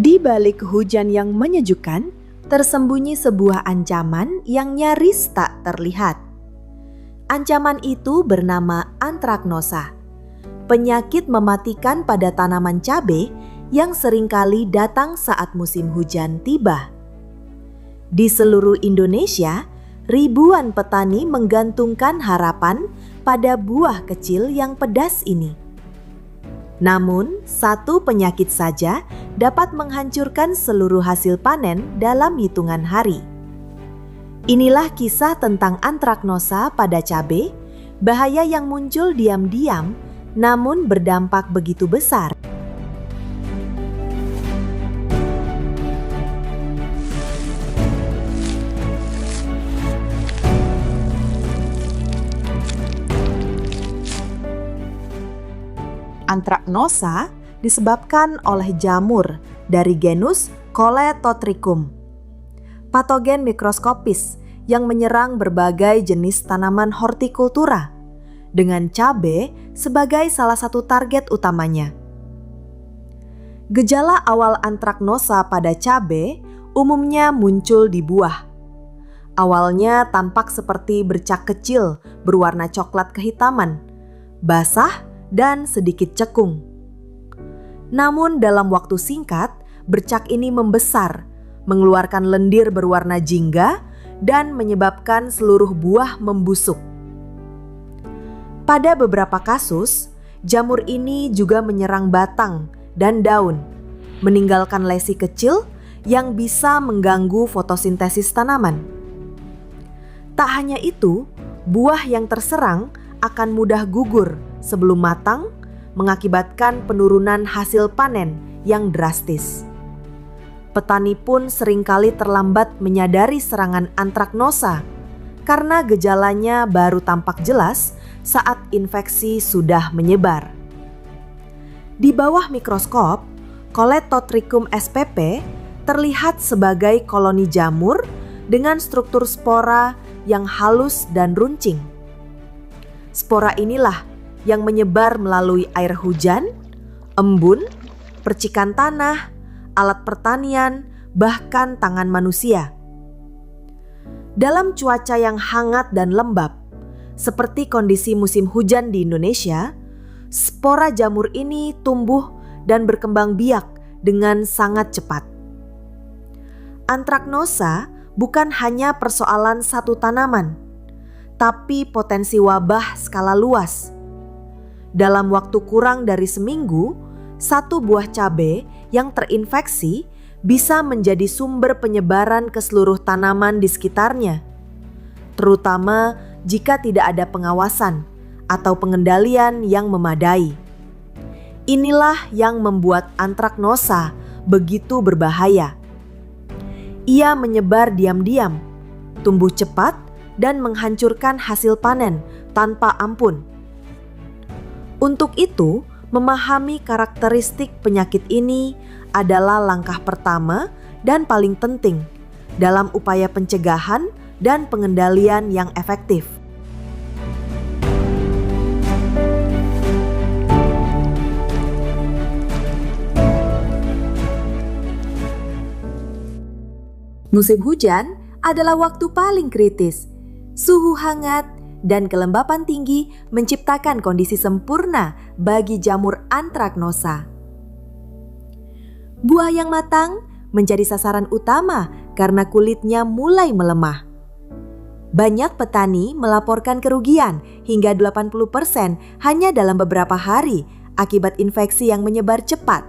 Di balik hujan yang menyejukkan, tersembunyi sebuah ancaman yang nyaris tak terlihat. Ancaman itu bernama antraknosa, penyakit mematikan pada tanaman cabai yang seringkali datang saat musim hujan tiba. Di seluruh Indonesia, ribuan petani menggantungkan harapan pada buah kecil yang pedas ini. Namun, satu penyakit saja dapat menghancurkan seluruh hasil panen dalam hitungan hari. Inilah kisah tentang antraknosa pada cabai, bahaya yang muncul diam-diam namun berdampak begitu besar. Antraknosa disebabkan oleh jamur dari genus Coletotrichum, patogen mikroskopis yang menyerang berbagai jenis tanaman hortikultura, dengan cabai sebagai salah satu target utamanya. Gejala awal antraknosa pada cabai umumnya muncul di buah. Awalnya tampak seperti bercak kecil berwarna coklat kehitaman, basah, dan sedikit cekung. Namun dalam waktu singkat, bercak ini membesar, mengeluarkan lendir berwarna jingga, dan menyebabkan seluruh buah membusuk. Pada beberapa kasus, jamur ini juga menyerang batang dan daun, meninggalkan lesi kecil yang bisa mengganggu fotosintesis tanaman. Tak hanya itu, buah yang terserang akan mudah gugur sebelum matang, mengakibatkan penurunan hasil panen yang drastis. Petani pun seringkali terlambat menyadari serangan antraknosa karena gejalanya baru tampak jelas saat infeksi sudah menyebar. Di bawah mikroskop, Coletotrichum spp terlihat sebagai koloni jamur dengan struktur spora yang halus dan runcing. Spora inilah yang menyebar melalui air hujan, embun, percikan tanah, alat pertanian, bahkan tangan manusia. Dalam cuaca yang hangat dan lembab, seperti kondisi musim hujan di Indonesia, spora jamur ini tumbuh dan berkembang biak dengan sangat cepat. Antraknosa bukan hanya persoalan satu tanaman, tapi potensi wabah skala luas. Dalam waktu kurang dari seminggu, satu buah cabai yang terinfeksi bisa menjadi sumber penyebaran ke seluruh tanaman di sekitarnya, terutama jika tidak ada pengawasan atau pengendalian yang memadai. Inilah yang membuat antraknosa begitu berbahaya. Ia menyebar diam-diam, tumbuh cepat, dan menghancurkan hasil panen tanpa ampun. Untuk itu, memahami karakteristik penyakit ini adalah langkah pertama dan paling penting dalam upaya pencegahan dan pengendalian yang efektif. Musim hujan adalah waktu paling kritis. Suhu hangat dan kelembapan tinggi menciptakan kondisi sempurna bagi jamur antraknosa. Buah yang matang menjadi sasaran utama karena kulitnya mulai melemah. Banyak petani melaporkan kerugian hingga 80% hanya dalam beberapa hari akibat infeksi yang menyebar cepat.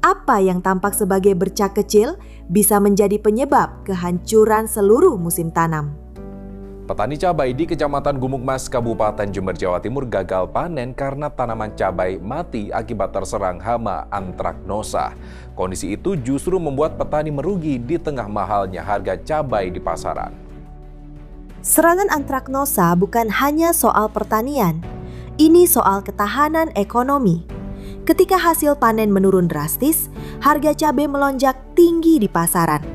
Apa yang tampak sebagai bercak kecil bisa menjadi penyebab kehancuran seluruh musim tanam. Petani cabai di Kecamatan Gumuk Mas, Kabupaten Jember, Jawa Timur gagal panen karena tanaman cabai mati akibat terserang hama antraknosa. Kondisi itu justru membuat petani merugi di tengah mahalnya harga cabai di pasaran. Serangan antraknosa bukan hanya soal pertanian, ini soal ketahanan ekonomi. Ketika hasil panen menurun drastis, harga cabai melonjak tinggi di pasaran.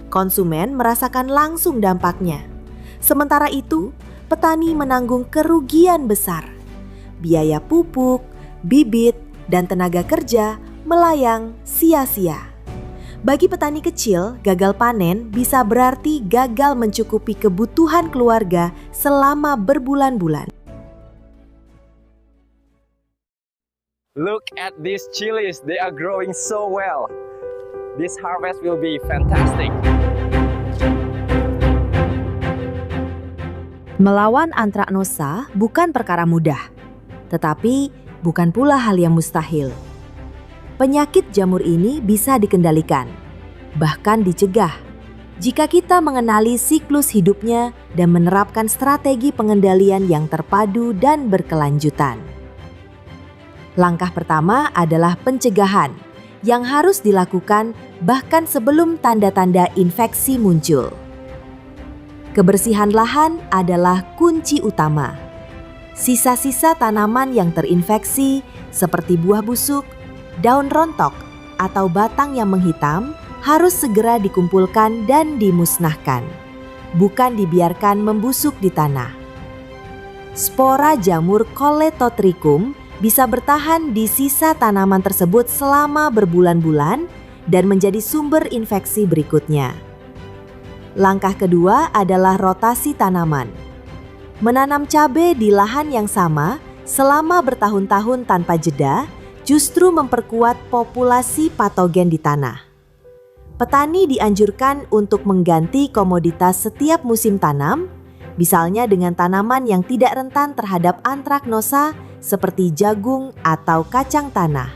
Konsumen merasakan langsung dampaknya. Sementara itu, petani menanggung kerugian besar. Biaya pupuk, bibit, dan tenaga kerja melayang sia-sia. Bagi petani kecil, gagal panen bisa berarti gagal mencukupi kebutuhan keluarga selama berbulan-bulan. Look at these chilies, they are growing so well. This harvest will be fantastic. Melawan antraknosa bukan perkara mudah, tetapi bukan pula hal yang mustahil. Penyakit jamur ini bisa dikendalikan, bahkan dicegah, jika kita mengenali siklus hidupnya dan menerapkan strategi pengendalian yang terpadu dan berkelanjutan. Langkah pertama adalah pencegahan, yang harus dilakukan bahkan sebelum tanda-tanda infeksi muncul. Kebersihan lahan adalah kunci utama. Sisa-sisa tanaman yang terinfeksi seperti buah busuk, daun rontok, atau batang yang menghitam harus segera dikumpulkan dan dimusnahkan, bukan dibiarkan membusuk di tanah. Spora jamur Colletotrichum bisa bertahan di sisa tanaman tersebut selama berbulan-bulan dan menjadi sumber infeksi berikutnya. Langkah kedua adalah rotasi tanaman. Menanam cabai di lahan yang sama selama bertahun-tahun tanpa jeda justru memperkuat populasi patogen di tanah. Petani dianjurkan untuk mengganti komoditas setiap musim tanam, misalnya dengan tanaman yang tidak rentan terhadap antraknosa seperti jagung atau kacang tanah.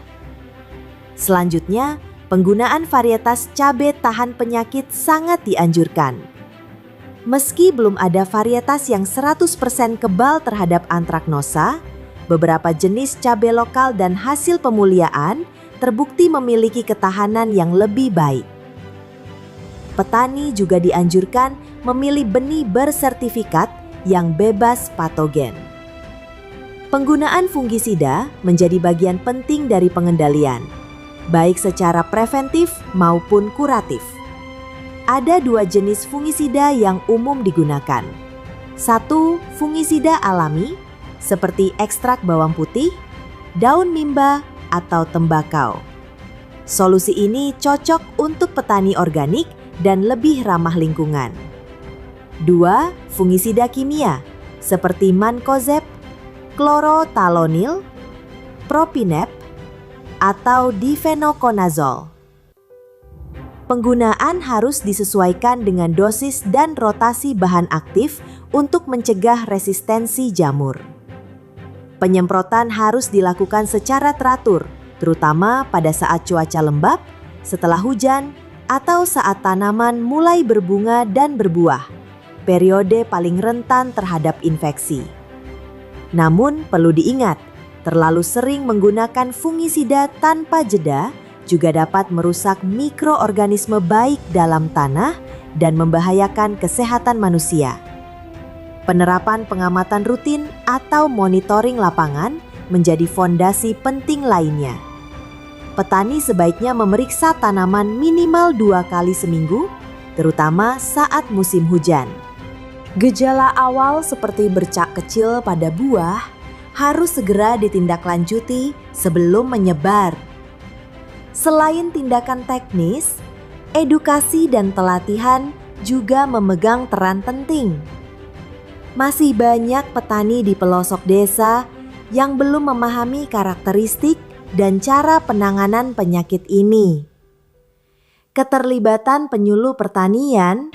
Selanjutnya, penggunaan varietas cabai tahan penyakit sangat dianjurkan. Meski belum ada varietas yang 100% kebal terhadap antraknosa, beberapa jenis cabai lokal dan hasil pemuliaan terbukti memiliki ketahanan yang lebih baik. Petani juga dianjurkan memilih benih bersertifikat yang bebas patogen. Penggunaan fungisida menjadi bagian penting dari pengendalian, baik secara preventif maupun kuratif. Ada dua jenis fungisida yang umum digunakan. Satu, fungisida alami, seperti ekstrak bawang putih, daun mimba, atau tembakau. Solusi ini cocok untuk petani organik dan lebih ramah lingkungan. Dua, fungisida kimia, seperti mancozeb, chlorothalonil, propinep, atau difenoconazole. Penggunaan harus disesuaikan dengan dosis dan rotasi bahan aktif untuk mencegah resistensi jamur. Penyemprotan harus dilakukan secara teratur, terutama pada saat cuaca lembab, setelah hujan, atau saat tanaman mulai berbunga dan berbuah, periode paling rentan terhadap infeksi. Namun perlu diingat, terlalu sering menggunakan fungisida tanpa jeda juga dapat merusak mikroorganisme baik dalam tanah dan membahayakan kesehatan manusia. Penerapan pengamatan rutin atau monitoring lapangan menjadi fondasi penting lainnya. Petani sebaiknya memeriksa tanaman minimal 2 kali seminggu, terutama saat musim hujan. Gejala awal seperti bercak kecil pada buah harus segera ditindaklanjuti sebelum menyebar. Selain tindakan teknis, edukasi dan pelatihan juga memegang peran penting. Masih banyak petani di pelosok desa yang belum memahami karakteristik dan cara penanganan penyakit ini. Keterlibatan penyuluh pertanian,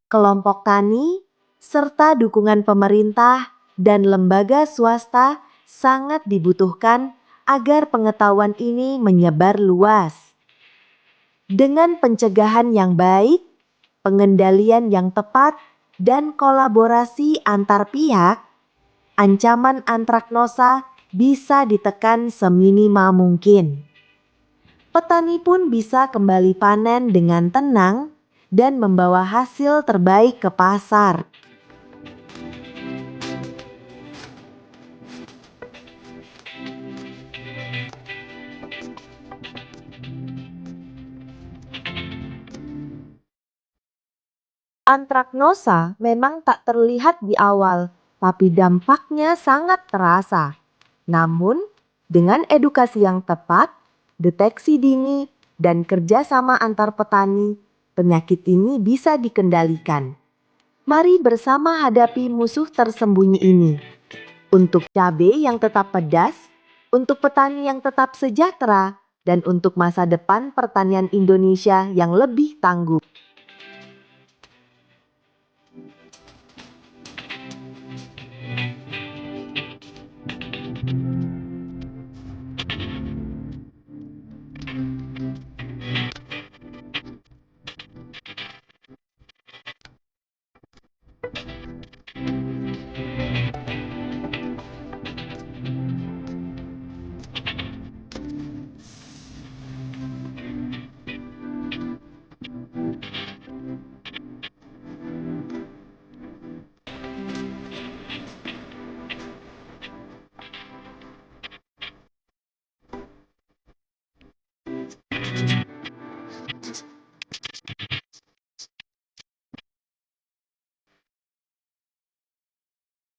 kelompok tani, serta dukungan pemerintah dan lembaga swasta sangat dibutuhkan agar pengetahuan ini menyebar luas. Dengan pencegahan yang baik, pengendalian yang tepat, dan kolaborasi antar pihak, ancaman antraknosa bisa ditekan seminimal mungkin. Petani pun bisa kembali panen dengan tenang dan membawa hasil terbaik ke pasar. Antraknosa memang tak terlihat di awal, tapi dampaknya sangat terasa. Namun, dengan edukasi yang tepat, deteksi dini, dan kerjasama antar petani, penyakit ini bisa dikendalikan. Mari bersama hadapi musuh tersembunyi ini. Untuk cabai yang tetap pedas, untuk petani yang tetap sejahtera, dan untuk masa depan pertanian Indonesia yang lebih tangguh.